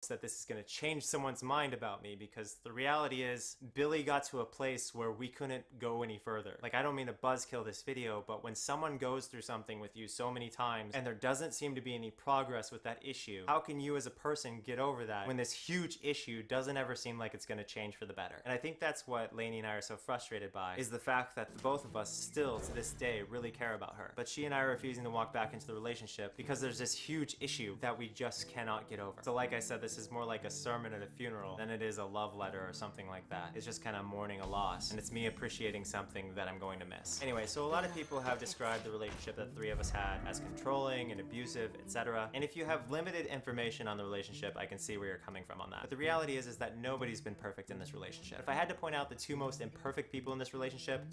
that this is going to change someone's mind about me, because the reality is Billy got to a place where we couldn't go any further. Like, I don't mean to buzzkill this video, but when someone goes through something with you so many times and there doesn't seem to be any progress with that issue, how can you as a person get over that when this huge issue doesn't ever seem like it's going to change for the better? And I think that's what Lainey and I are so frustrated by, is the fact that the both of us still to this day really care about her, but she and I are refusing to walk back into the relationship because there's this huge issue that we just cannot get over. So like I said, this is more like a sermon at a funeral than it is a love letter or something like that. It's just kind of mourning a loss, and it's me appreciating something that I'm going to miss. Anyway, so a lot of people have described the relationship that the three of us had as controlling and abusive, etc. And if you have limited information on the relationship, I can see where you're coming from on that. But the reality is that nobody's been perfect in this relationship. If I had to point out the two most imperfect people in this relationship,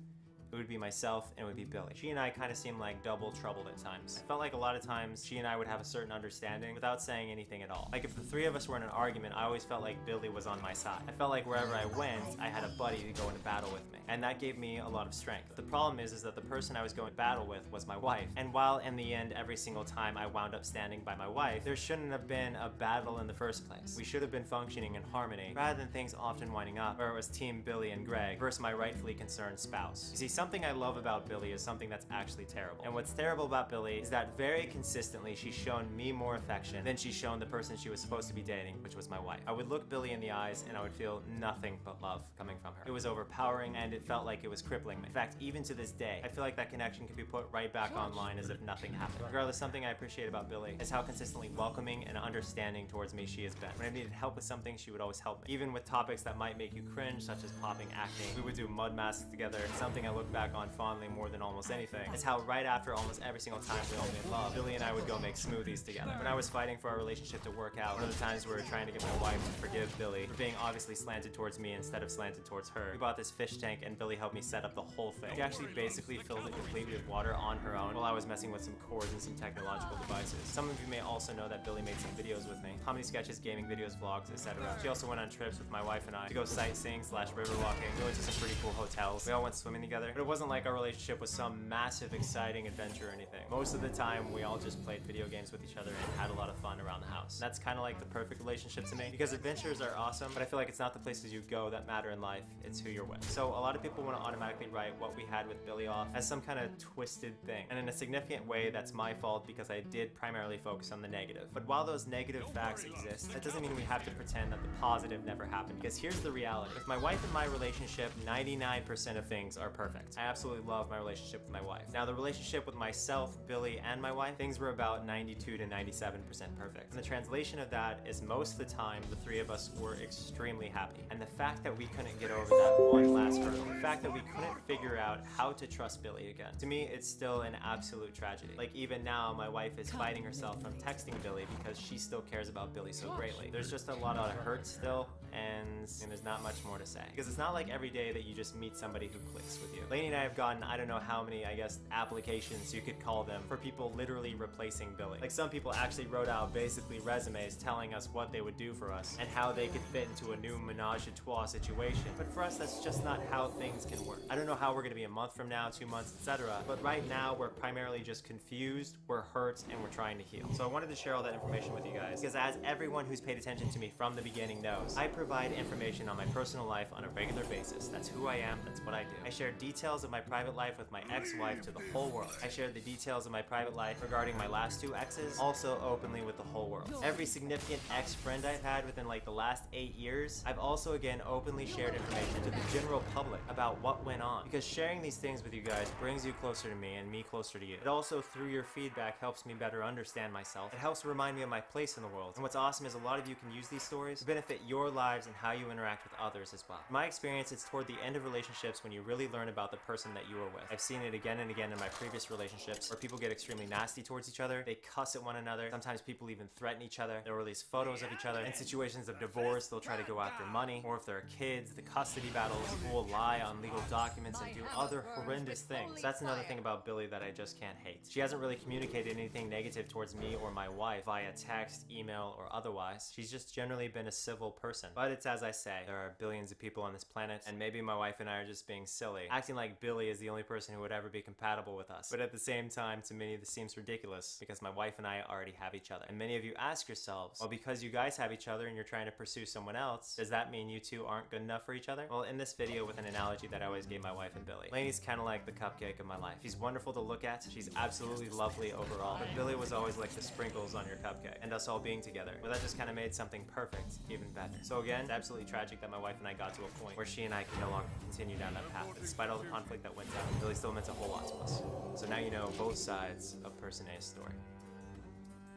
it would be myself and it would be Billy. She and I kind of seemed like double troubled at times. I felt like a lot of times she and I would have a certain understanding without saying anything at all. Like if the three of us were in an argument, I always felt like Billy was on my side. I felt like wherever I went, I had a buddy to go into battle with me. And that gave me a lot of strength. The problem is that the person I was going to battle with was my wife. And while in the end, every single time I wound up standing by my wife, there shouldn't have been a battle in the first place. We should have been functioning in harmony, rather than things often winding up where it was Team Billy and Greg versus my rightfully concerned spouse. You see, something I love about Billy is something that's actually terrible. And what's terrible about Billy is that very consistently she's shown me more affection than she's shown the person she was supposed to be dating, which was my wife. I would look Billy in the eyes and I would feel nothing but love coming from her. It was overpowering and it felt like it was crippling me. In fact, even to this day, I feel like that connection can be put right back online as if nothing happened. Regardless, something I appreciate about Billy is how consistently welcoming and understanding towards me she has been. When I needed help with something, she would always help me. Even with topics that might make you cringe, such as popping acne, we would do mud masks together. Something I look back on fondly more than almost anything is how right after almost every single time we all made love, Billy and I would go make smoothies together. When I was fighting for our relationship to work out, one of the times we were trying to get my wife to forgive Billy for being obviously slanted towards me instead of slanted towards her, we bought this fish tank and Billy helped me set up the whole thing. She actually basically filled it completely with water on her own while I was messing with some cords and some technological devices. Some of you may also know that Billy made some videos with me, comedy sketches, gaming videos, vlogs, etc. She also went on trips with my wife and I to go sightseeing / river walking. We went to some pretty cool hotels. We all went swimming together, but it wasn't like our relationship was some massive exciting adventure or anything. Most of the time we all just played video games with each other and had a lot of fun around the house. That's kind of like the perfect relationship to me, because adventures are awesome, but I feel like it's not the places you go that matter in life, it's who you're with. So a lot of people want to automatically write what we had with Billy off as some kind of twisted thing, and in a significant way that's my fault because I did primarily focus on the negative. But while those negative facts exist, that doesn't mean we have to pretend that the positive never happened, because here's the reality. With my wife and my relationship, 99% of things are perfect. I absolutely love my relationship with my wife. Now the relationship with myself, Billy, and my wife, things were about 92 to 97% perfect. And the translation of that is most of the time the three of us were extremely happy. And the fact that we couldn't get over that one last hurdle, the fact that we couldn't figure out how to trust Billy again, to me it's still an absolute tragedy. Like even now my wife is fighting herself from texting Billy because she still cares about Billy so greatly. There's just a lot of hurt still, and there's not much more to say. Because it's not like every day that you just meet somebody who clicks with you. Lainey and I have gotten, I don't know how many, I guess, applications you could call them, for people literally replacing Billy. Like some people actually wrote out basically resumes telling us what they would do for us and how they could fit into a new menage a trois situation. But for us, that's just not how things can work. I don't know how we're gonna be a month from now, 2 months, etc. But right now, we're primarily just confused, we're hurt, and we're trying to heal. So I wanted to share all that information with you guys, because as everyone who's paid attention to me from the beginning knows, I provide information on my personal life on a regular basis. That's who I am, that's what I do. I share details of my private life with my ex-wife to the whole world. I shared the details of my private life regarding my last 2 exes, also openly with the whole world. Every significant ex-friend I've had within like the last 8 years, I've also again openly shared information to the general public about what went on. Because sharing these things with you guys brings you closer to me and me closer to you. It also, through your feedback, helps me better understand myself. It helps remind me of my place in the world. And what's awesome is a lot of you can use these stories to benefit your lives and how you interact with others as well. In my experience, it's toward the end of relationships when you really learn about the person that you were with. I've seen it again and again in my previous relationships where people get extremely nasty towards each other. They cuss at one another. Sometimes people even threaten each other. They'll release photos of each other. In situations of divorce, they'll try to go after money. Or if there are kids, the custody battles, people will lie on legal documents and do other horrendous things. So that's another thing about Billy that I just can't hate. She hasn't really communicated anything negative towards me or my wife via text, email, or otherwise. She's just generally been a civil person. But it's as I say, there are billions of people on this planet, and maybe my wife and I are just being silly, acting like like Billy is the only person who would ever be compatible with us. But at the same time, to many this seems ridiculous because my wife and I already have each other. And many of you ask yourselves, well, because you guys have each other and you're trying to pursue someone else, does that mean you two aren't good enough for each other? Well, in this video with an analogy that I always gave my wife and Billy, Lainey's kind of like the cupcake of my life. She's wonderful to look at, she's absolutely lovely overall, but Billy was always like the sprinkles on your cupcake, and us all being together, well, that just kind of made something perfect even better. So again, it's absolutely tragic that my wife and I got to a point where she and I can no longer continue down that path. But despite all the conflict that went down, Billy still meant a whole lot to us. So now you know both sides of Person A's story.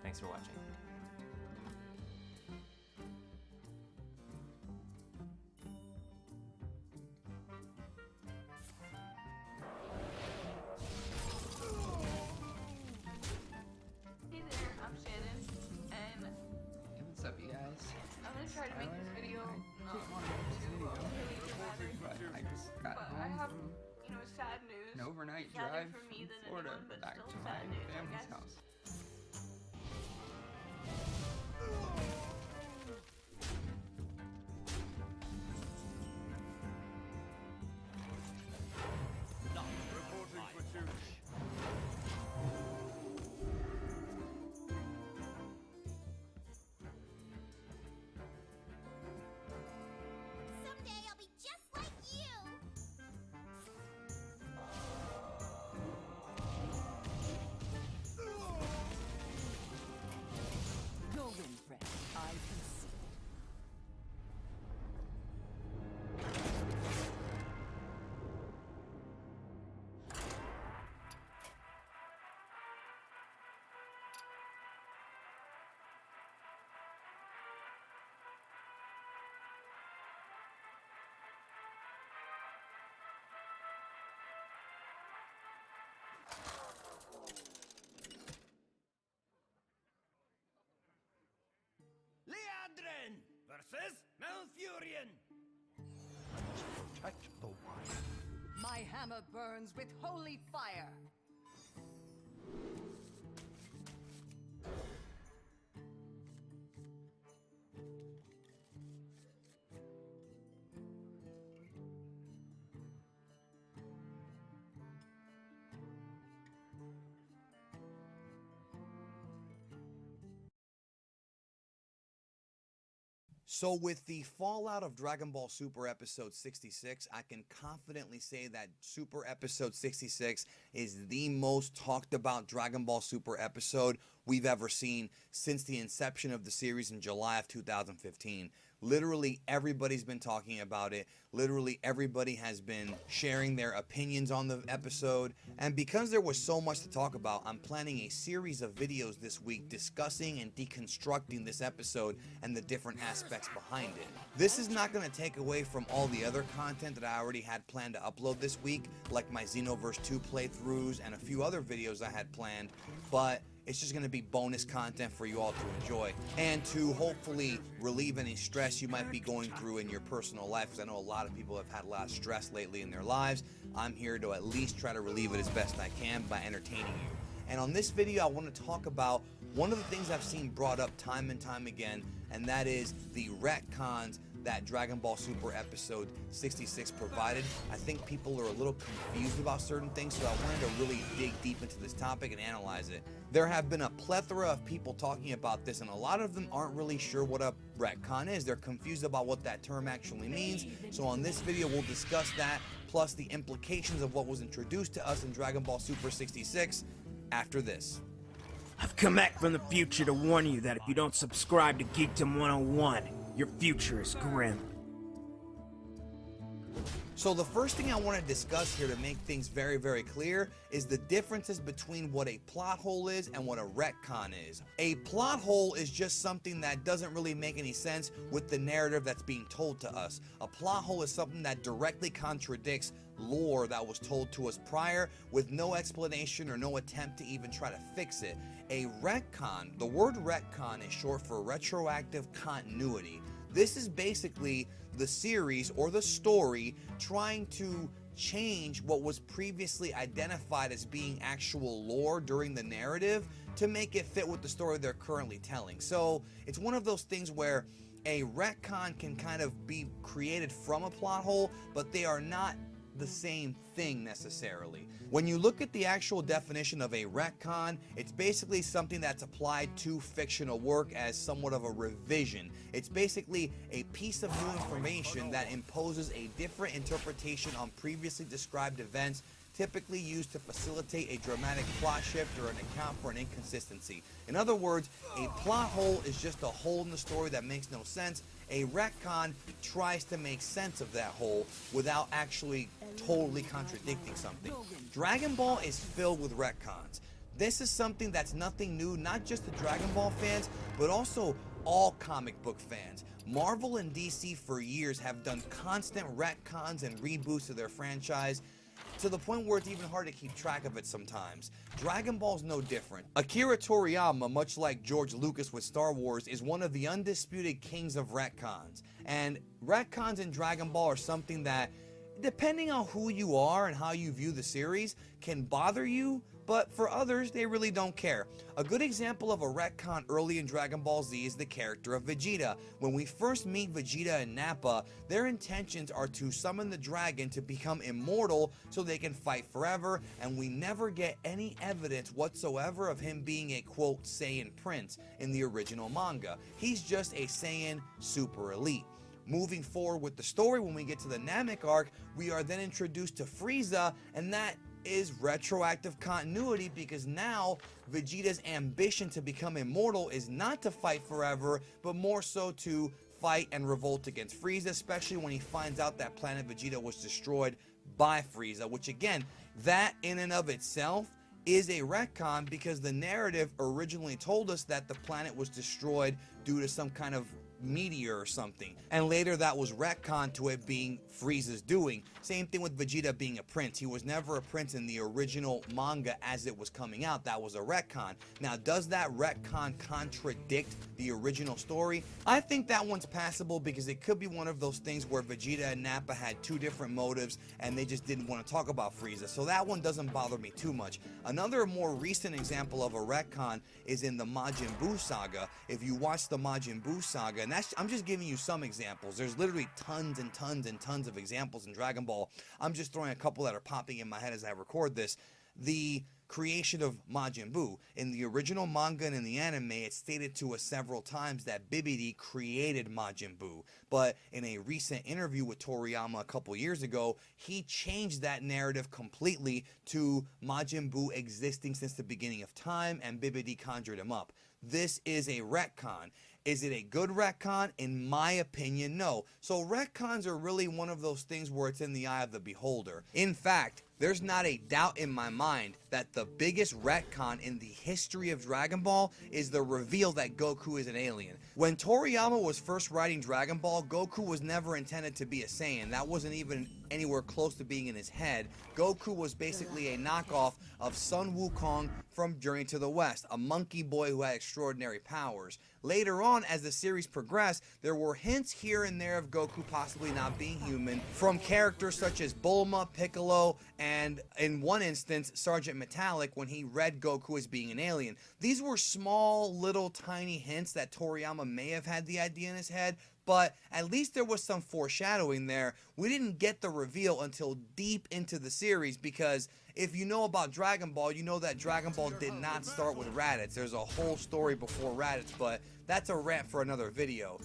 Thanks for watching. Hey there, I'm Shannon, and Hey, what's up, you guys? I'm gonna try to make this video But I just got but I home have, from sad news. an overnight Sadder drive for me from than Florida anyone, but back still to sad my news, I family's guess. house. Reporting for duty. Someday I'll be just like you! Golden thread, I can see. Leandrin versus Malfurion. Protect the wire. My hammer burns with holy fire. So with the fallout of Dragon Ball Super Episode 66, I can confidently say that Super Episode 66 is the most talked about Dragon Ball Super episode we've ever seen since the inception of the series in July of 2015. Literally everybody's been talking about it. Literally everybody has been sharing their opinions on the episode. And because there was so much to talk about, I'm planning a series of videos this week discussing and deconstructing this episode and the different aspects behind it. This is not going to take away from all the other content that I already had planned to upload this week, like my Xenoverse 2 playthroughs and a few other videos I had planned, but it's just going to be bonus content for you all to enjoy and to hopefully relieve any stress you might be going through in your personal life, because I know a lot of people have had a lot of stress lately in their lives. I'm here to at least try to relieve it as best I can by entertaining you. And on this video, I want to talk about one of the things I've seen brought up time and time again, and that is the retcons that Dragon Ball Super Episode 66 provided. I think people are a little confused about certain things, so I wanted to really dig deep into this topic and analyze it. There have been a plethora of people talking about this, and a lot of them aren't really sure what a retcon is. They're confused about what that term actually means. So on this video, we'll discuss that, plus the implications of what was introduced to us in Dragon Ball Super 66 after this. I've come back from the future to warn you that if you don't subscribe to Geekdom 101, your future is grim. So the first thing I want to discuss here to make things very, very clear is the differences between what a plot hole is and what a retcon is. A plot hole is just something that doesn't really make any sense with the narrative that's being told to us. A plot hole is something that directly contradicts lore that was told to us prior with no explanation or no attempt to even try to fix it. A retcon, the word retcon is short for retroactive continuity. This is basically the series or the story trying to change what was previously identified as being actual lore during the narrative to make it fit with the story they're currently telling. So it's one of those things where a retcon can kind of be created from a plot hole, but they are not the same thing necessarily. When you look at the actual definition of a retcon, it's basically something that's applied to fictional work as somewhat of a revision. It's basically a piece of new information that imposes a different interpretation on previously described events, typically used to facilitate a dramatic plot shift or an account for an inconsistency. In other words, a plot hole is just a hole in the story that makes no sense. A retcon tries to make sense of that hole without actually totally contradicting something. Dragon Ball is filled with retcons. This is something that's nothing new, not just to Dragon Ball fans, but also all comic book fans. Marvel and DC for years have done constant retcons and reboots of their franchise, to the point where it's even hard to keep track of it sometimes. Dragon Ball's no different. Akira Toriyama, much like George Lucas with Star Wars, is one of the undisputed kings of retcons. And retcons in Dragon Ball are something that, depending on who you are and how you view the series, can bother you, but for others, they really don't care. A good example of a retcon early in Dragon Ball Z is the character of Vegeta. When we first meet Vegeta and Nappa, their intentions are to summon the dragon to become immortal so they can fight forever, and we never get any evidence whatsoever of him being a quote Saiyan prince in the original manga. He's just a Saiyan super elite. Moving forward with the story, when we get to the Namek arc, we are then introduced to Frieza, and that is retroactive continuity, because now Vegeta's ambition to become immortal is not to fight forever, but more so to fight and revolt against Frieza, especially when he finds out that planet Vegeta was destroyed by Frieza, which again, that in and of itself is a retcon, because the narrative originally told us that the planet was destroyed due to some kind of meteor or something, and later that was retconned to it being Frieza's doing. Same thing with Vegeta being a prince. He was never a prince in the original manga as it was coming out. That was a retcon. Now, does that retcon contradict the original story? I think that one's passable, because it could be one of those things where Vegeta and Nappa had two different motives and they just didn't want to talk about Frieza, so that one doesn't bother me too much. Another more recent example of a retcon is in the Majin Buu saga. If you watch the Majin Buu saga, and I'm just giving you some examples. There's literally tons and tons and tons of examples in Dragon Ball. I'm just throwing a couple that are popping in my head as I record this. The creation of Majin Buu. In the original manga and in the anime, it's stated to us several times that Bibidi created Majin Buu. But in a recent interview with Toriyama a couple years ago, he changed that narrative completely to Majin Buu existing since the beginning of time, and Bibidi conjured him up. This is a retcon. Is it a good retcon? In my opinion, no. So retcons are really one of those things where it's in the eye of the beholder. In fact, there's not a doubt in my mind that the biggest retcon in the history of Dragon Ball is the reveal that Goku is an alien. When Toriyama was first writing Dragon Ball, Goku was never intended to be a Saiyan. That wasn't even anywhere close to being in his head. Goku was basically a knockoff of Sun Wukong from Journey to the West, a monkey boy who had extraordinary powers. Later on, as the series progressed, there were hints here and there of Goku possibly not being human from characters such as Bulma, Piccolo, and in one instance, Sergeant Metallic, when he read Goku as being an alien. These were small, little, tiny hints that Toriyama may have had the idea in his head, but at least there was some foreshadowing there. We didn't get the reveal until deep into the series, because if you know about Dragon Ball, you know that Dragon Ball did not start with Raditz. There's a whole story before Raditz, but that's a rant for another video.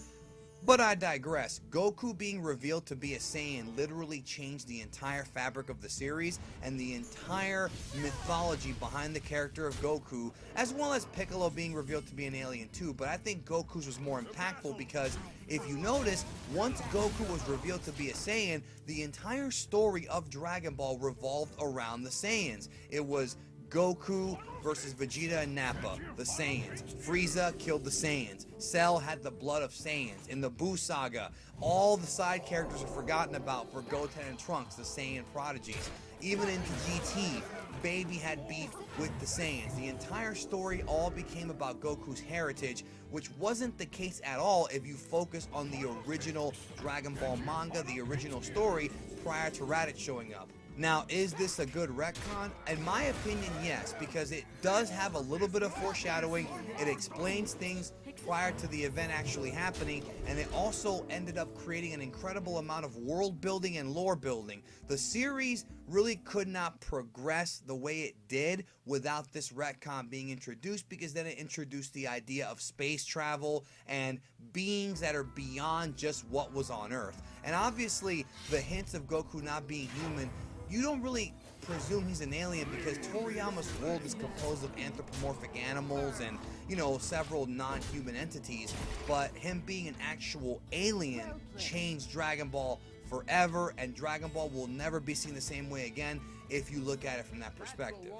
But I digress. Goku being revealed to be a Saiyan literally changed the entire fabric of the series and the entire mythology behind the character of Goku, as well as Piccolo being revealed to be an alien too. But I think Goku's was more impactful, because if you notice, once Goku was revealed to be a Saiyan, the entire story of Dragon Ball revolved around the Saiyans. It was Goku versus Vegeta and Nappa, the Saiyans. Frieza killed the Saiyans. Cell had the blood of Saiyans. In the Buu saga, all the side characters are forgotten about for Goten and Trunks, the Saiyan prodigies. Even into GT, Baby had beef with the Saiyans. The entire story all became about Goku's heritage, which wasn't the case at all if you focus on the original Dragon Ball manga, the original story, prior to Raditz showing up. Now, is this a good retcon? In my opinion, yes, because it does have a little bit of foreshadowing. It explains things prior to the event actually happening, and it also ended up creating an incredible amount of world building and lore building. The series really could not progress the way it did without this retcon being introduced, because then it introduced the idea of space travel and beings that are beyond just what was on Earth. And obviously the hints of Goku not being human, you don't really presume he's an alien, because Toriyama's world is composed of anthropomorphic animals and, you know, several non-human entities, but him being an actual alien changed Dragon Ball forever, and Dragon Ball will never be seen the same way again if you look at it from that perspective.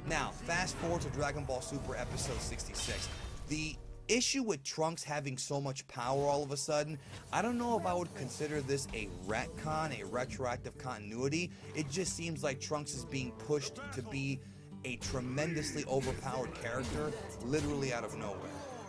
Now, fast forward to Dragon Ball Super Episode 66. The issue with Trunks having so much power all of a sudden, I don't know if I would consider this a retcon, a retroactive continuity. It just seems like Trunks is being pushed to be a tremendously overpowered character, literally out of nowhere.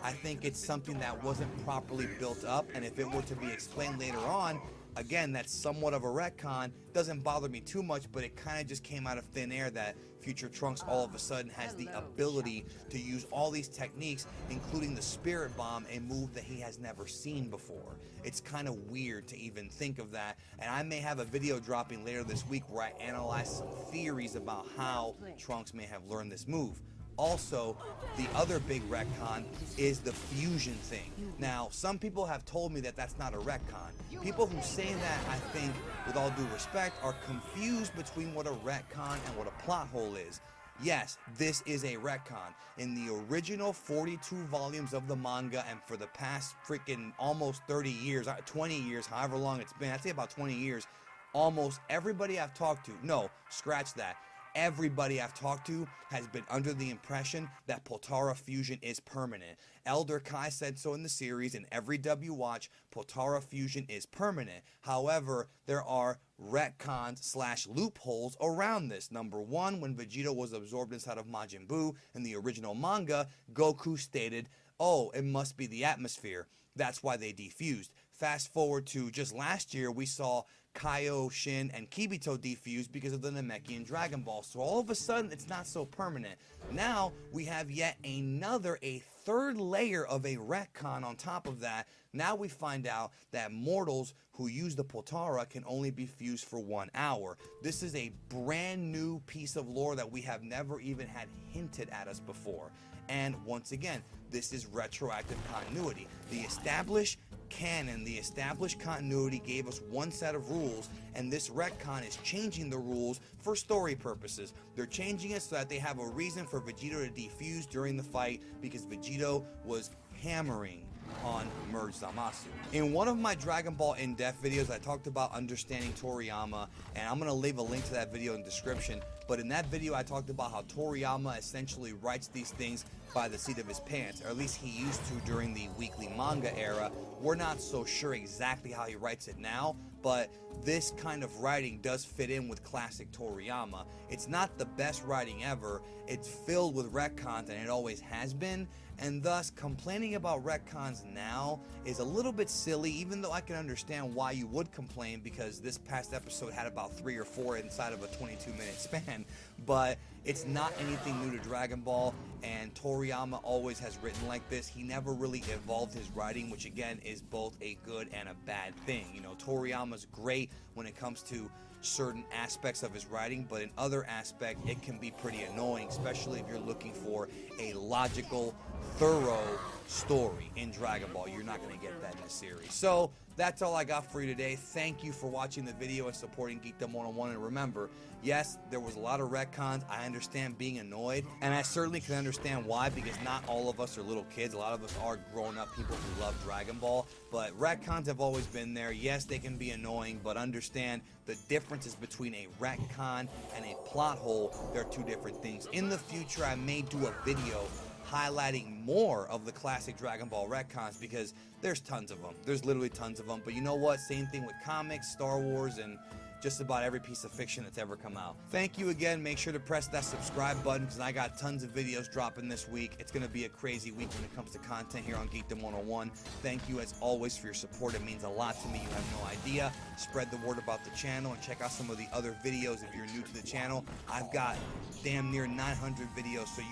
I think it's something that wasn't properly built up, and if it were to be explained later on, again, that's somewhat of a retcon. Doesn't bother me too much, but it kind of just came out of thin air that future Trunks all of a sudden has the ability to use all these techniques, including the Spirit Bomb, a move that he has never seen before. It's kind of weird to even think of that, and I may have a video dropping later this week where I analyze some theories about how Trunks may have learned this move. Also, the other big retcon is the fusion thing. Now, some people have told me that that's not a retcon. People who say that, I think, with all due respect, are confused between what a retcon and what a plot hole is. Yes, this is a retcon. In the original 42 volumes of the manga, and for the past freaking almost 30 years, 20 years, however long it's been, I'd say about 20 years, almost everybody I've talked to, no, scratch that, everybody I've talked to has been under the impression that Potara fusion is permanent. Elder Kai said so in the series, and every W watch, Potara fusion is permanent. However, there are retcons / loopholes around this. Number one, when Vegeta was absorbed inside of Majin Buu in the original manga, Goku stated, "Oh, it must be the atmosphere. That's why they defused." Fast forward to just last year, we saw Kaioshin and Kibito defused because of the Namekian Dragon Ball. So all of a sudden, it's not so permanent. Now, we have yet another, a third layer of a retcon on top of that. Now we find out that mortals who use the Potara can only be fused for 1 hour. This is a brand new piece of lore that we have never even had hinted at us before. And once again, this is retroactive continuity. The established canon, the established continuity gave us one set of rules, and this retcon is changing the rules for story purposes. They're changing it so that they have a reason for Vegito to defuse during the fight, because Vegito was hammering on Merge Zamasu. In one of my Dragon Ball in-depth videos, I talked about understanding Toriyama, and I'm going to leave a link to that video in the description. But in that video, I talked about how Toriyama essentially writes these things by the seat of his pants, or at least he used to during the weekly manga era. We're not so sure exactly how he writes it now, but this kind of writing does fit in with classic Toriyama. It's not the best writing ever. It's filled with retcons, and it always has been, and thus complaining about retcons now is a little bit silly, even though I can understand why you would complain, because this past episode had about 3 or 4 inside of a 22-minute span. But it's not anything new to Dragon Ball, and Toriyama always has written like this. He never really evolved his writing, which again is both a good and a bad thing. You know, Toriyama's great when it comes to certain aspects of his writing, but in other aspects it can be pretty annoying, especially if you're looking for a logical, thorough story in Dragon Ball. You're not going to get that in the series. So that's all I got for you today. Thank you for watching the video and supporting Geekdom 101. And remember, yes, there was a lot of retcons. I understand being annoyed, and I certainly can understand why, because not all of us are little kids. A lot of us are grown-up people who love Dragon Ball, but retcons have always been there. Yes, they can be annoying, but understand the differences between a retcon and a plot hole. They're two different things. In the future, I may do a video highlighting more of the classic Dragon Ball retcons, because there's tons of them. There's literally tons of them. But you know what? Same thing with comics, Star Wars, and just about every piece of fiction that's ever come out. Thank you again. Make sure to press that subscribe button, because I got tons of videos dropping this week. It's going to be a crazy week when it comes to content here on Geekdom 101. Thank you as always for your support. It means a lot to me. You have no idea. Spread the word about the channel and check out some of the other videos if you're new to the channel. I've got damn near 900 videos, so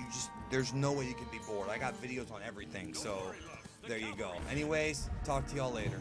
there's no way you can be bored. I got videos on everything, so there you go. Anyways, talk to y'all later.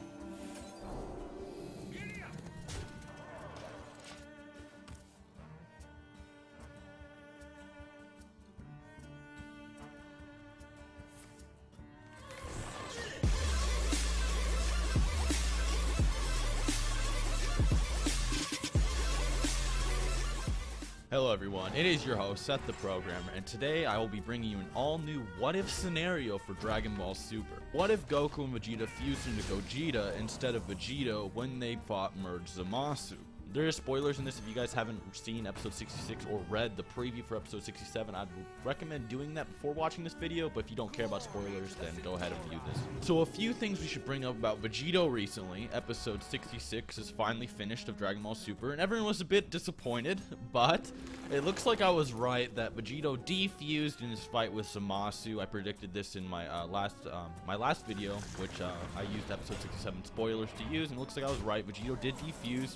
Hello everyone, it is your host, Seth the Programmer, and today I will be bringing you an all-new what-if scenario for Dragon Ball Super. What if Goku and Vegeta fused into Gogeta instead of Vegito when they fought Merge Zamasu? There are spoilers in this. If you guys haven't seen episode 66 or read the preview for episode 67, I'd recommend doing that before watching this video, but if you don't care about spoilers, then go ahead and view this. So a few things we should bring up about Vegito recently. Episode 66 is finally finished of Dragon Ball Super, and everyone was a bit disappointed, but it looks like I was right that Vegito defused in his fight with Zamasu. I predicted this in my last video, which I used episode 67 spoilers to use, and it looks like I was right. Vegito did defuse.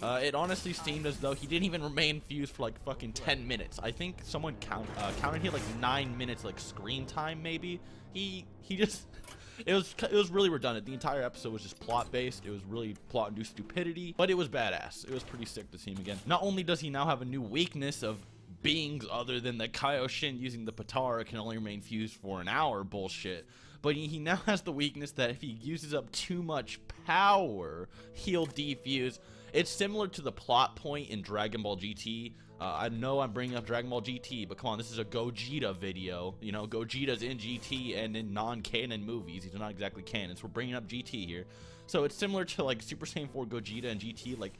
It honestly seemed as though he didn't even remain fused for like fucking 10 minutes. I think someone counted here like 9 minutes like screen time maybe. He just it was really redundant. The entire episode was just plot based. It was really plot induced stupidity, but it was badass. It was pretty sick to see him again. Not only does he now have a new weakness of beings other than the Kaioshin using the Potara can only remain fused for an hour bullshit, but he now has the weakness that if he uses up too much power, he'll defuse. It's similar to the plot point in Dragon Ball GT. I know I'm bringing up Dragon Ball GT, but come on, this is a Gogeta video. You know, Gogeta's in GT and in non-canon movies. He's not exactly canon, so we're bringing up GT here. So it's similar to like Super Saiyan 4 Gogeta and GT, like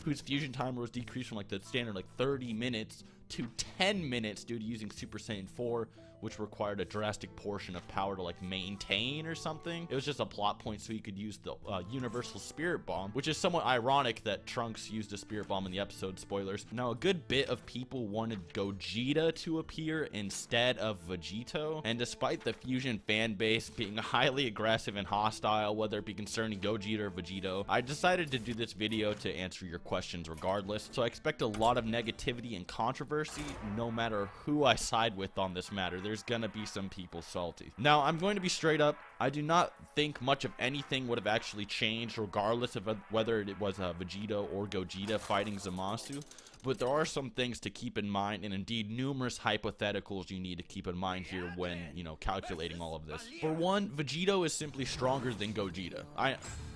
whose fusion timer was decreased from like the standard like 30 minutes to 10 minutes due to using Super Saiyan 4, which required a drastic portion of power to like maintain or something. It was just a plot point so he could use the Universal Spirit Bomb, which is somewhat ironic that Trunks used a Spirit Bomb in the episode, spoilers. Now, a good bit of people wanted Gogeta to appear instead of Vegito, and despite the Fusion fan base being highly aggressive and hostile, whether it be concerning Gogeta or Vegito, I decided to do this video to answer your questions regardless. So I expect a lot of negativity and controversy no matter who I side with on this matter. There's gonna be some people salty. Now, I'm going to be straight up. I do not think much of anything would have actually changed regardless of whether it was Vegito or Gogeta fighting Zamasu, but there are some things to keep in mind, and indeed numerous hypotheticals you need to keep in mind here when, you know, calculating all of this. For one, Vegito is simply stronger than Gogeta.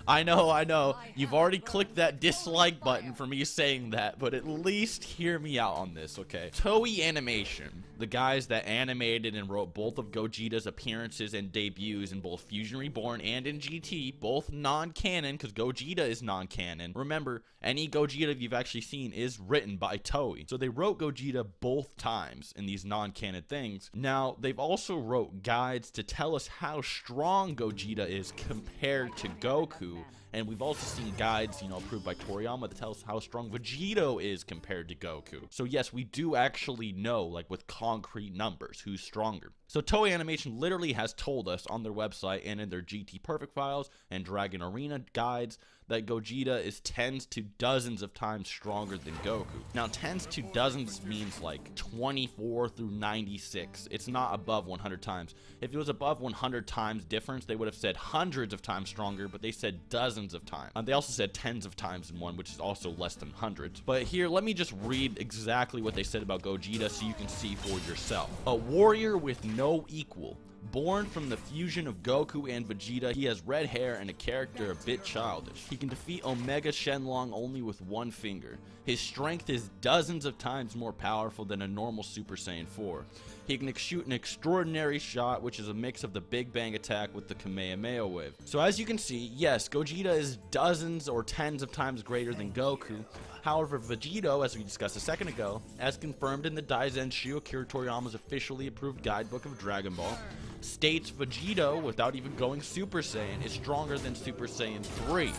I know, you've already clicked that dislike button for me saying that, but at least hear me out on this, okay? Toei Animation, the guys that animated and wrote both of Gogeta's appearances and debuts in both Fusion Reborn and in GT, both non-canon, because Gogeta is non-canon. Remember, any Gogeta you've actually seen is written by Toei. So they wrote Gogeta both times in these non-canon things. Now, they've also wrote guides to tell us how strong Gogeta is compared to Goku. And we've also seen guides, you know, approved by Toriyama to tell us how strong Vegito is compared to Goku. So yes, we do actually know, like with concrete numbers, who's stronger. So Toei Animation literally has told us on their website and in their GT Perfect files and Dragon Arena guides that Gogeta is tens to dozens of times stronger than Goku. Now, tens to dozens means like 24 through 96. It's not above 100 times. If it was above 100 times difference, they would have said hundreds of times stronger, but they said dozens of times. They also said tens of times in one, which is also less than hundreds. But here, let me just read exactly what they said about Gogeta so you can see for yourself. A warrior with no equal. Born from the fusion of Goku and Vegeta, he has red hair and a character a bit childish. He can defeat Omega Shenlong only with one finger. His strength is dozens of times more powerful than a normal Super Saiyan 4. He can shoot an extraordinary shot, which is a mix of the Big Bang attack with the Kamehameha wave. So as you can see, yes, Gogeta is dozens or tens of times greater than Goku. However, Vegito, as we discussed a second ago, as confirmed in the Daizenshu, Akira Toriyama's officially approved guidebook of Dragon Ball, states Vegito, without even going Super Saiyan, is stronger than Super Saiyan 3.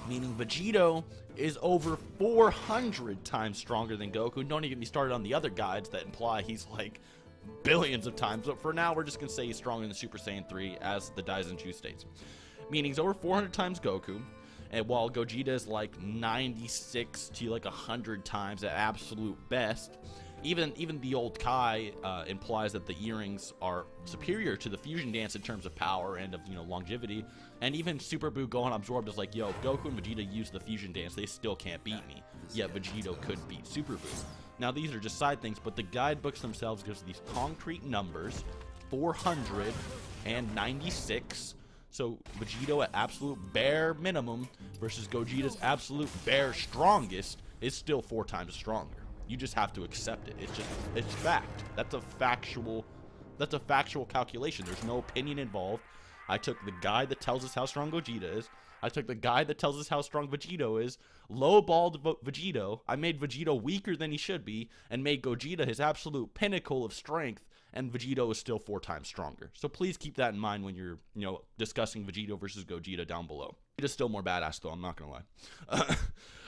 Meaning Vegito is over 400 times stronger than Goku. Don't even get me started on the other guides that imply he's like billions of times. But for now, we're just going to say he's stronger than Super Saiyan 3, as the Daizenshu states. Meaning he's over 400 times Goku. And while Gogeta is like 96 to like 100 times at absolute best, Even the old Kai implies that the earrings are superior to the fusion dance in terms of power and of, you know, longevity. And even Super Buu Gohan Absorbed is like, yo, if Goku and Vegeta use the fusion dance, they still can't beat me. Yet Vegito could beat Super Buu. Now these are just side things, but the guidebooks themselves gives these concrete numbers: 496. So Vegito at absolute bare minimum versus Gogeta's absolute bare strongest is still 4 times stronger. You just have to accept it. It's fact. That's a factual calculation. There's no opinion involved. I took the guy that tells us how strong Gogeta is. I took the guy that tells us how strong Vegito is, lowballed Vegito. I made Vegito weaker than he should be, and made Gogeta his absolute pinnacle of strength, and Vegito is still 4 times stronger. So please keep that in mind when you're, you know, discussing Vegito versus Gogeta down below. Vegeta's still more badass though, I'm not gonna lie.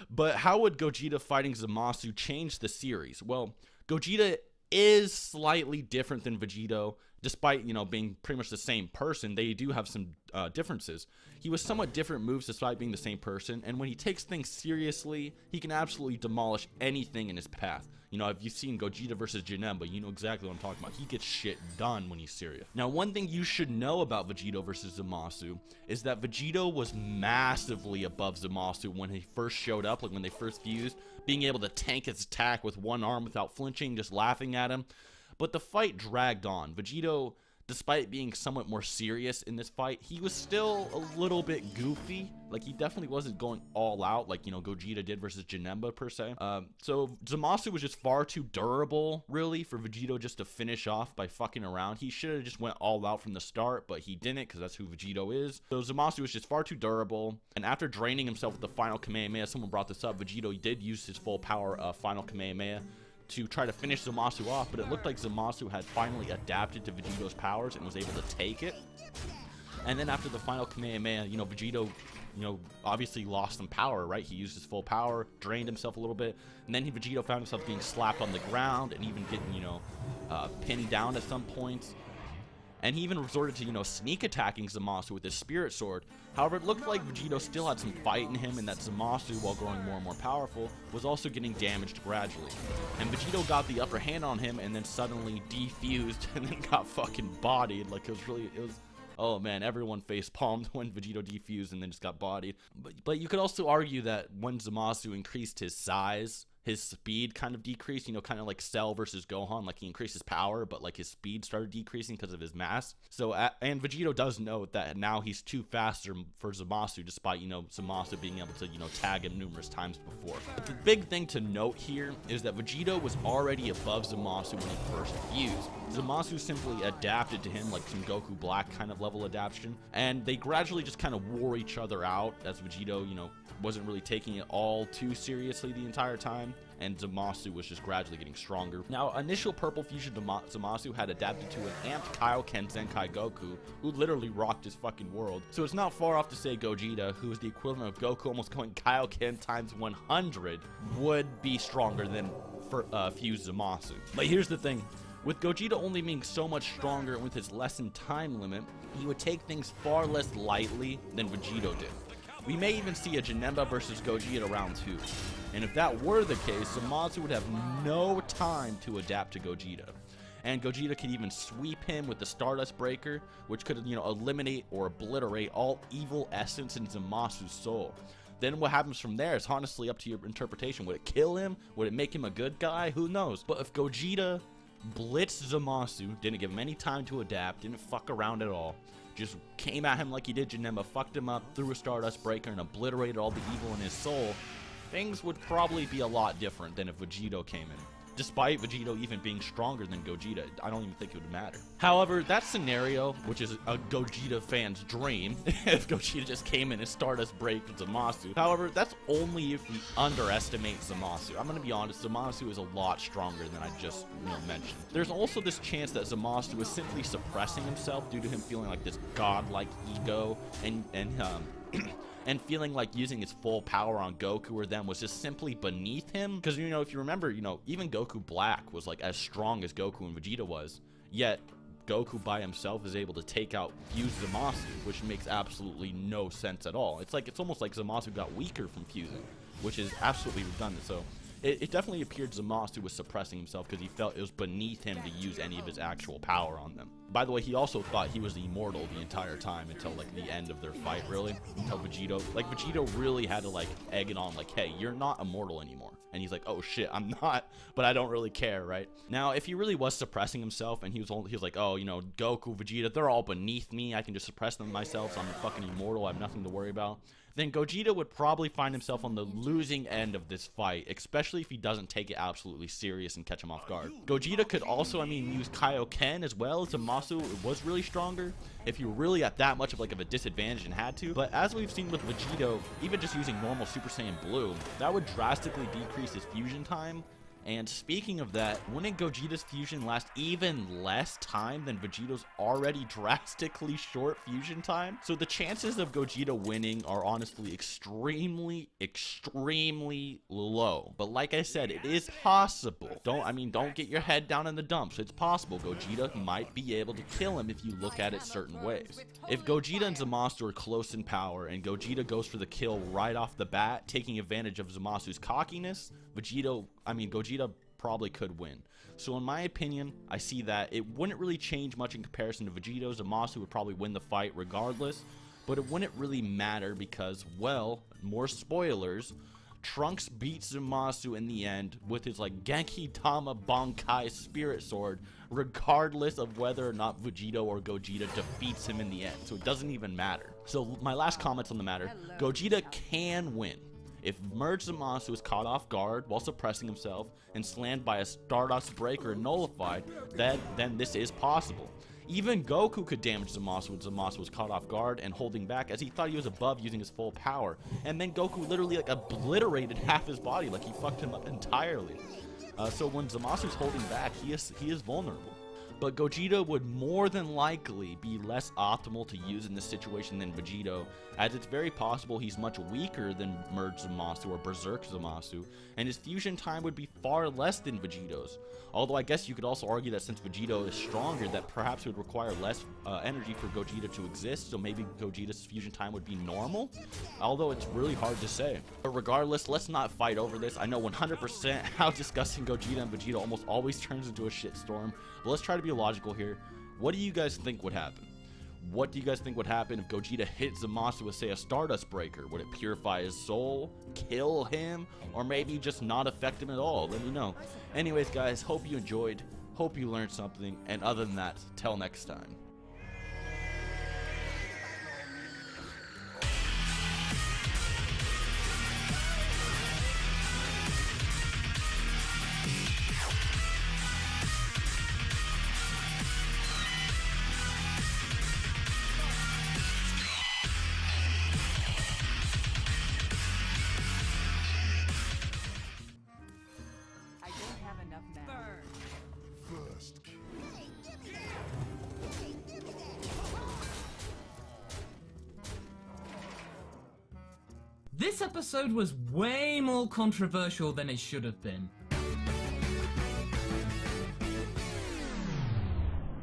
But how would Gogeta fighting Zamasu change the series? Well, Gogeta is slightly different than Vegito. Despite, you know, being pretty much the same person, they do have some differences. He was somewhat different moves despite being the same person, and when he takes things seriously, he can absolutely demolish anything in his path. You know, if you've seen Gogeta versus Janemba, you know exactly what I'm talking about. He gets shit done when he's serious. Now, one thing you should know about Vegito versus Zamasu is that Vegito was massively above Zamasu when he first showed up, like when they first fused, being able to tank his attack with one arm without flinching, just laughing at him. But the fight dragged on. Vegito, despite being somewhat more serious in this fight, he was still a little bit goofy. Like, he definitely wasn't going all out like, you know, Gogeta did versus Janemba, per se. So Zamasu was just far too durable, really, for Vegito just to finish off by fucking around. He should have just went all out from the start, but he didn't, because that's who Vegito is. So Zamasu was just far too durable, and after draining himself with the final Kamehameha, someone brought this up, Vegito did use his full power final Kamehameha to try to finish Zamasu off, but it looked like Zamasu had finally adapted to Vegito's powers and was able to take it. And then after the final Kamehameha, you know, Vegito, you know, obviously lost some power, right? He used his full power, drained himself a little bit, and then Vegito found himself being slapped on the ground and even getting, you know, pinned down at some points. And he even resorted to, you know, sneak attacking Zamasu with his Spirit Sword. However, it looked like Vegito still had some fight in him, and that Zamasu, while growing more and more powerful, was also getting damaged gradually. And Vegito got the upper hand on him, and then suddenly defused, and then got fucking bodied. Like, it was, oh man, everyone face palmed when Vegito defused and then just got bodied. But you could also argue that when Zamasu increased his size, his speed kind of decreased, you know, kind of like Cell versus Gohan. Like, he increased his power, but like his speed started decreasing because of his mass. So, and Vegito does note that now he's too fast for Zamasu, despite, you know, Zamasu being able to, you know, tag him numerous times before. But the big thing to note here is that Vegito was already above Zamasu when he first fused. Zamasu simply adapted to him, like some Goku Black kind of level adaptation, and they gradually just kind of wore each other out as Vegito, you know, wasn't really taking it all too seriously the entire time, and Zamasu was just gradually getting stronger. Now, initial Purple Fusion Zamasu had adapted to an amped Kaioken Zenkai Goku, who literally rocked his fucking world. So it's not far off to say Gogeta, who is the equivalent of Goku almost going Kaioken times 100, would be stronger than fused Zamasu. But here's the thing. With Gogeta only being so much stronger and with his lessened time limit, he would take things far less lightly than Vegito did. We may even see a Janemba versus Gogeta round 2. And if that were the case, Zamasu would have no time to adapt to Gogeta. And Gogeta could even sweep him with the Stardust Breaker, which could, you know, eliminate or obliterate all evil essence in Zamasu's soul. Then what happens from there is honestly up to your interpretation. Would it kill him? Would it make him a good guy? Who knows? But if Gogeta blitzed Zamasu, didn't give him any time to adapt, didn't fuck around at all, just came at him like he did Janemba, fucked him up, threw a Stardust Breaker, and obliterated all the evil in his soul, things would probably be a lot different than if Vegito came in. Despite Vegito even being stronger than Gogeta, I don't even think it would matter. However, that scenario, which is a Gogeta fan's dream, if Gogeta just came in and Stardust Break Zamasu. However, that's only if we underestimate Zamasu. I'm gonna be honest, Zamasu is a lot stronger than I just mentioned. There's also this chance that Zamasu is simply suppressing himself due to him feeling like this godlike ego and feeling like using his full power on Goku or them was just simply beneath him. Because, you know, if you remember, you know, even Goku Black was like as strong as Goku and Vegeta was, yet Goku by himself is able to take out fused Zamasu, which makes absolutely no sense at all. It's almost like Zamasu got weaker from fusing, which is absolutely redundant. So it definitely appeared Zamasu was suppressing himself because he felt it was beneath him to use any of his actual power on them. By the way, he also thought he was immortal the entire time until like the end of their fight, really. Until Vegito really had to like egg it on, like, hey, you're not immortal anymore. And he's like, oh shit, I'm not, but I don't really care, right? Now, if he really was suppressing himself and he was like, oh, you know, Goku, Vegeta, they're all beneath me, I can just suppress them myself, so I'm fucking immortal, I have nothing to worry about, then Gogeta would probably find himself on the losing end of this fight, especially if he doesn't take it absolutely serious and catch him off guard. Gogeta could also, use Kaioken as well, as Zamasu was really stronger, if he were really at that much of like of a disadvantage and had to. But as we've seen with Vegito, even just using normal Super Saiyan Blue, that would drastically decrease his fusion time. And speaking of that, wouldn't Gogeta's fusion last even less time than Vegito's already drastically short fusion time? So the chances of Gogeta winning are honestly extremely low. But like I said, it is possible. Don't get your head down in the dumps. It's possible Gogeta might be able to kill him if you look at it certain ways. If Gogeta and Zamasu are close in power and Gogeta goes for the kill right off the bat, taking advantage of Zamasu's cockiness, Gogeta probably could win. So in my opinion, I see that it wouldn't really change much in comparison to Vegito. Zamasu would probably win the fight regardless, but it wouldn't really matter because, well, more spoilers, Trunks beats Zamasu in the end with his like Genki Dama Bankai Spirit Sword, regardless of whether or not Vegito or Gogeta defeats him in the end. So it doesn't even matter. So my last comments on the matter, Gogeta can win. If Merge Zamasu is caught off guard while suppressing himself and slammed by a Stardust Breaker nullified, then this is possible. Even Goku could damage Zamasu when Zamasu was caught off guard and holding back, as he thought he was above using his full power. And then Goku literally like obliterated half his body, like he fucked him up entirely. So when Zamasu's holding back, he is vulnerable. But Gogeta would more than likely be less optimal to use in this situation than Vegito, as it's very possible he's much weaker than Merge Zamasu or Berserk Zamasu, and his fusion time would be far less than Vegito's. Although I guess you could also argue that since Vegito is stronger, that perhaps it would require less energy for Gogeta to exist, so maybe Gogeta's fusion time would be normal? Although it's really hard to say. But regardless, let's not fight over this. I know 100% how disgusting Gogeta and Vegeta almost always turns into a shitstorm, but let's try to be logical here. What do you guys think would happen? What do you guys think would happen if Gogeta hit Zamasu with, say, a Stardust Breaker? Would it purify his soul, kill him, or maybe just not affect him at all? Let me know. Anyways, guys, hope you enjoyed, hope you learned something, and other than that, till next time. This episode was way more controversial than it should have been.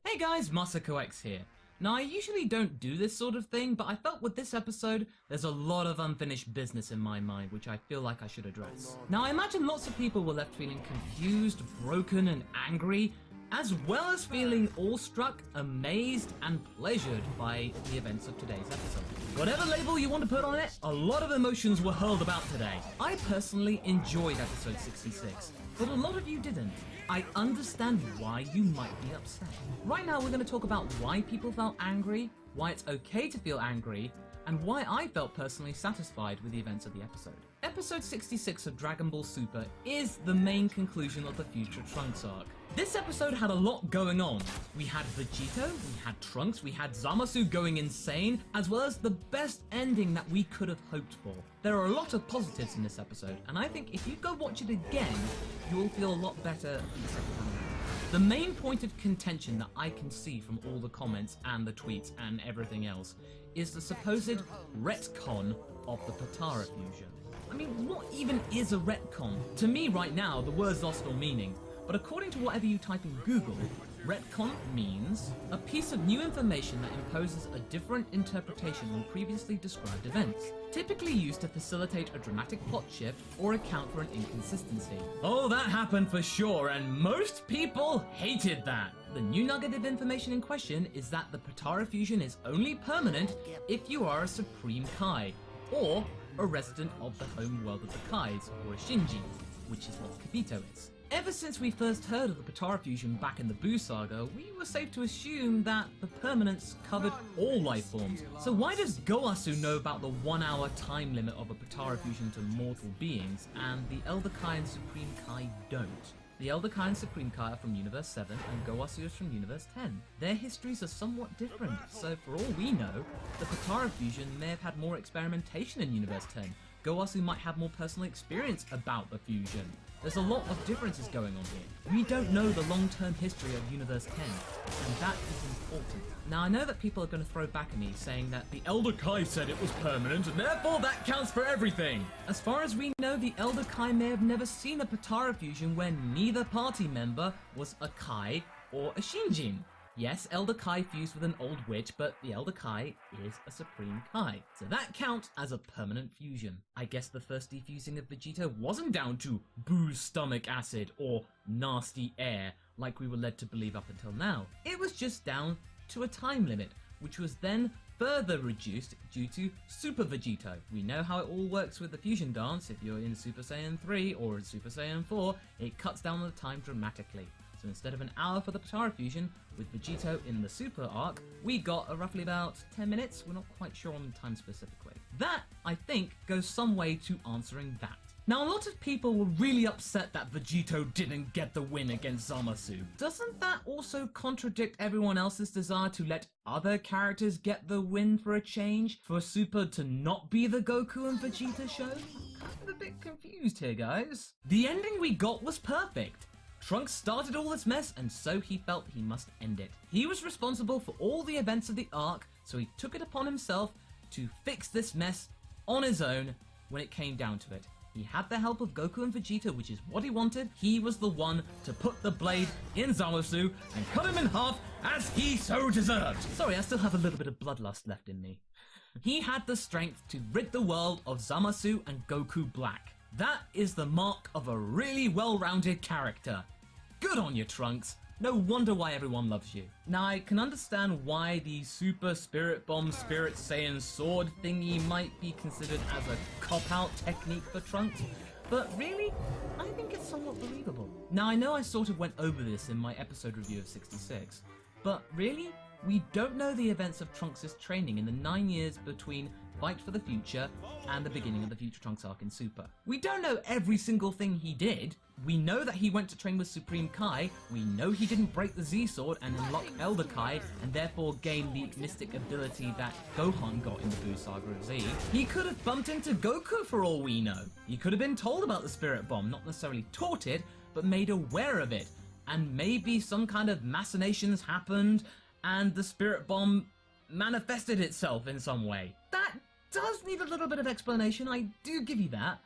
Hey guys, Masako X here. Now I usually don't do this sort of thing, but I felt with this episode, there's a lot of unfinished business in my mind which I feel like I should address. Now I imagine lots of people were left feeling confused, broken and angry, as well as feeling awestruck, amazed, and pleasured by the events of today's episode. Whatever label you want to put on it, a lot of emotions were hurled about today. I personally enjoyed episode 66, but a lot of you didn't. I understand why you might be upset. Right now we're going to talk about why people felt angry, why it's okay to feel angry, and why I felt personally satisfied with the events of the episode. Episode 66 of Dragon Ball Super is the main conclusion of the Future Trunks arc. This episode had a lot going on. We had Vegito, we had Trunks, we had Zamasu going insane, as well as the best ending that we could have hoped for. There are a lot of positives in this episode, and I think if you go watch it again, you will feel a lot better the second time around. The main point of contention that I can see from all the comments and the tweets and everything else is the supposed retcon of the Potara fusion. I mean, what even is a retcon? To me right now, the word's lost all meaning. But according to whatever you type in Google, retcon means a piece of new information that imposes a different interpretation on previously described events. typically used to facilitate a dramatic plot shift or account for an inconsistency. Oh, that happened for sure, and most people hated that. The new nugget of information in question is that the Potara fusion is only permanent if you are a Supreme Kai, or a resident of the home world of the Kais, or a Shinji, which is what Kibito is. Ever since we first heard of the Potara fusion back in the Buu saga, we were safe to assume that the permanence covered all life forms. So why does Goasu know about the 1 hour time limit of a Potara fusion to mortal beings, and the Elder Kai and Supreme Kai don't? The Elder Kai and Supreme Kai are from Universe 7, and Goasu is from Universe 10. Their histories are somewhat different, so for all we know, the Potara fusion may have had more experimentation in Universe 10. Goasu might have more personal experience about the fusion. There's a lot of differences going on here. We don't know the long-term history of Universe 10, and that is important. Now, I know that people are going to throw back at me saying that the Elder Kai said it was permanent, and therefore that counts for everything. As far as we know, the Elder Kai may have never seen a Potara fusion where neither party member was a Kai or a Shinjin. Yes, Elder Kai fused with an old witch, but the Elder Kai is a Supreme Kai, so that counts as a permanent fusion. I guess the first defusing of Vegeta wasn't down to Buu's stomach acid or nasty air, like we were led to believe up until now. It was just down to a time limit, which was then further reduced due to Super Vegito. We know how it all works with the fusion dance. If you're in Super Saiyan 3 or in Super Saiyan 4, it cuts down the time dramatically. So instead of an hour for the Potara fusion, with Vegito in the Super arc, we got roughly about 10 minutes. We're not quite sure on the time specifically. That, I think, goes some way to answering that. Now, a lot of people were really upset that Vegito didn't get the win against Zamasu. Doesn't that also contradict everyone else's desire to let other characters get the win for a change? For Super to not be the Goku and Vegeta show? I'm a bit confused here, guys. The ending we got was perfect. Trunks started all this mess, and so he felt he must end it. He was responsible for all the events of the arc, so he took it upon himself to fix this mess on his own when it came down to it. He had the help of Goku and Vegeta, which is what he wanted. He was the one to put the blade in Zamasu and cut him in half as he so deserved. Sorry, I still have a little bit of bloodlust left in me. He had the strength to rid the world of Zamasu and Goku Black. That is the mark of a really well-rounded character. Good on you, Trunks. No wonder why everyone loves you. Now, I can understand why the Super Spirit Bomb Spirit Saiyan sword thingy might be considered as a cop-out technique for Trunks, but really, I think it's somewhat believable. Now, I know I sort of went over this in my episode review of 66, but really, we don't know the events of Trunks' training in the 9 years between Fight for the Future and the beginning of the Future Trunks arc in Super. We don't know every single thing he did. We know that he went to train with Supreme Kai. We know he didn't break the Z-Sword and unlock Elder Kai and therefore gain the mystic ability that Gohan got in the Buu Saga of Z. He could have bumped into Goku for all we know. He could have been told about the Spirit Bomb, not necessarily taught it, but made aware of it. And maybe some kind of machinations happened and the Spirit Bomb manifested itself in some way. That does need a little bit of explanation, I do give you that,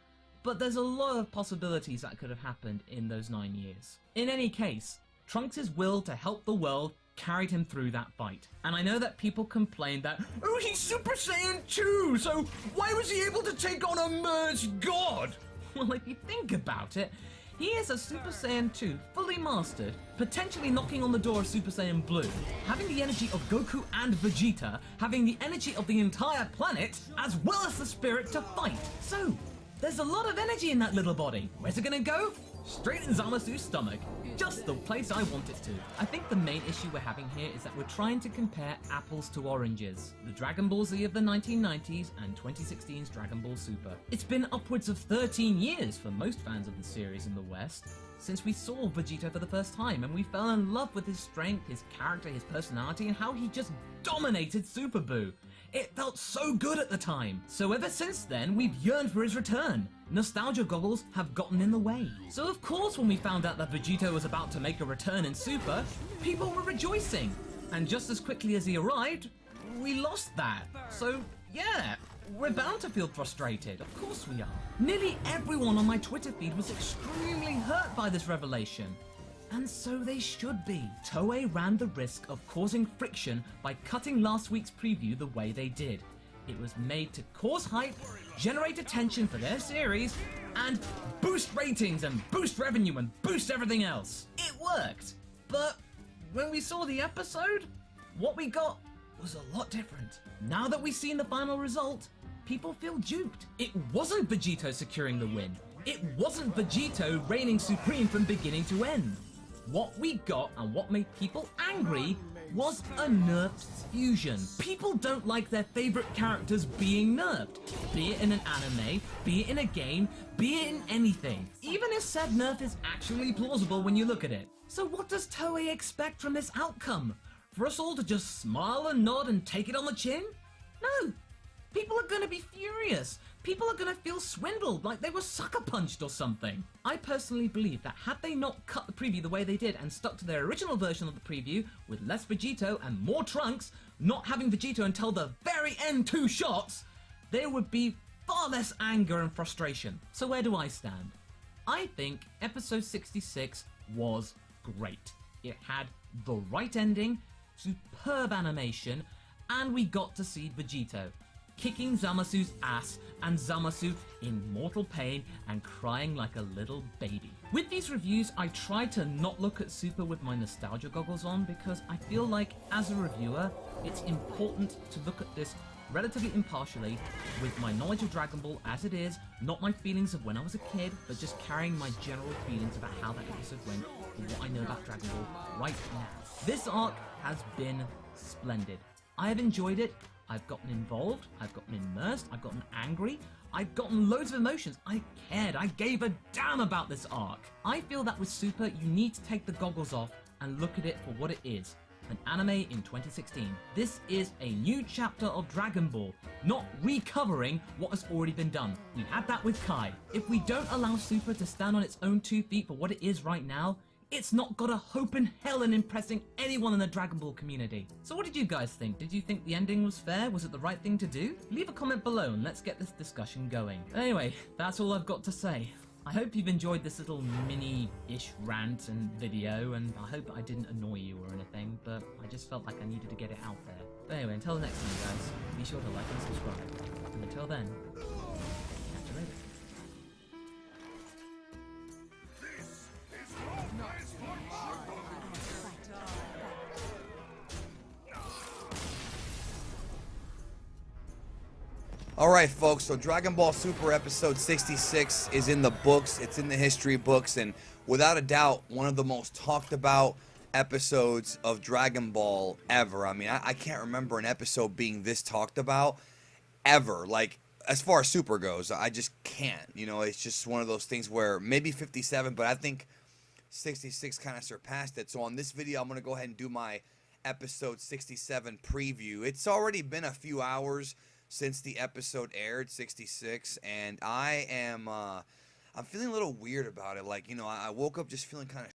but there's a lot of possibilities that could have happened in those 9 years. In any case, Trunks' will to help the world carried him through that fight. And I know that people complained that, oh, he's Super Saiyan 2, so why was he able to take on a merged god? Well, if you think about it, he is a Super Saiyan 2, fully mastered, potentially knocking on the door of Super Saiyan Blue, having the energy of Goku and Vegeta, having the energy of the entire planet, as well as the spirit to fight. So, there's a lot of energy in that little body. Where's it gonna go? Straight in Zamasu's stomach. Just the place I want it to. I think the main issue we're having here is that we're trying to compare apples to oranges. The Dragon Ball Z of the 1990s and 2016's Dragon Ball Super. It's been upwards of 13 years for most fans of the series in the West since we saw Vegeta for the first time, and we fell in love with his strength, his character, his personality, and how he just dominated Super Buu. It felt so good at the time. So ever since then, we've yearned for his return. Nostalgia goggles have gotten in the way. So of course when we found out that Vegeta was about to make a return in Super, people were rejoicing. And just as quickly as he arrived, we lost that. So yeah, we're bound to feel frustrated. Of course we are. Nearly everyone on my Twitter feed was extremely hurt by this revelation. And so they should be. Toei ran the risk of causing friction by cutting last week's preview the way they did. It was made to cause hype, generate attention for their series, and boost ratings and boost revenue and boost everything else. It worked. But when we saw the episode, what we got was a lot different. Now that we've seen the final result, people feel duped. It wasn't Vegito securing the win. It wasn't Vegito reigning supreme from beginning to end. What we got and what made people angry was a nerfed fusion. People don't like their favorite characters being nerfed, be it in an anime, be it in a game, be it in anything. Even if said nerf is actually plausible when you look at it. So what does Toei expect from this outcome? For us all to just smile and nod and take it on the chin? No. People are gonna be furious. People are gonna feel swindled, like they were sucker punched or something. I personally believe that had they not cut the preview the way they did and stuck to their original version of the preview with less Vegito and more Trunks, not having Vegito until the very end 2 shots, there would be far less anger and frustration. So where do I stand? I think episode 66 was great. It had the right ending, superb animation, and we got to see Vegito kicking Zamasu's ass and Zamasu in mortal pain and crying like a little baby. With these reviews, I tried to not look at Super with my nostalgia goggles on because I feel like as a reviewer, it's important to look at this relatively impartially with my knowledge of Dragon Ball as it is, not my feelings of when I was a kid, but just carrying my general feelings about how that episode went and what I know about Dragon Ball right now. This arc has been splendid. I have enjoyed it. I've gotten involved, I've gotten immersed, I've gotten angry, I've gotten loads of emotions. I cared, I gave a damn about this arc. I feel that with Super, you need to take the goggles off and look at it for what it is. An anime in 2016. This is a new chapter of Dragon Ball, not recovering what has already been done. We had that with Kai. If we don't allow Super to stand on its own 2 feet for what it is right now, it's not got a hope in hell in impressing anyone in the Dragon Ball community. So what did you guys think? Did you think the ending was fair? Was it the right thing to do? Leave a comment below and let's get this discussion going. Anyway, that's all I've got to say. I hope you've enjoyed this little mini-ish rant and video, and I hope I didn't annoy you or anything, but I just felt like I needed to get it out there. But anyway, until the next time guys, be sure to like and subscribe. And until then, catch you later. Alright folks, so Dragon Ball Super episode 66 is in the books, it's in the history books, and without a doubt, one of the most talked about episodes of Dragon Ball ever. I mean, I can't remember an episode being this talked about ever. Like, as far as Super goes, I just can't. You know, it's just one of those things where maybe 57, but I think 66 kind of surpassed it. So on this video, I'm going to go ahead and do my episode 67 preview. It's already been a few hours since the episode aired, 66, and I'm feeling a little weird about it. Like, you know, I woke up just feeling kind of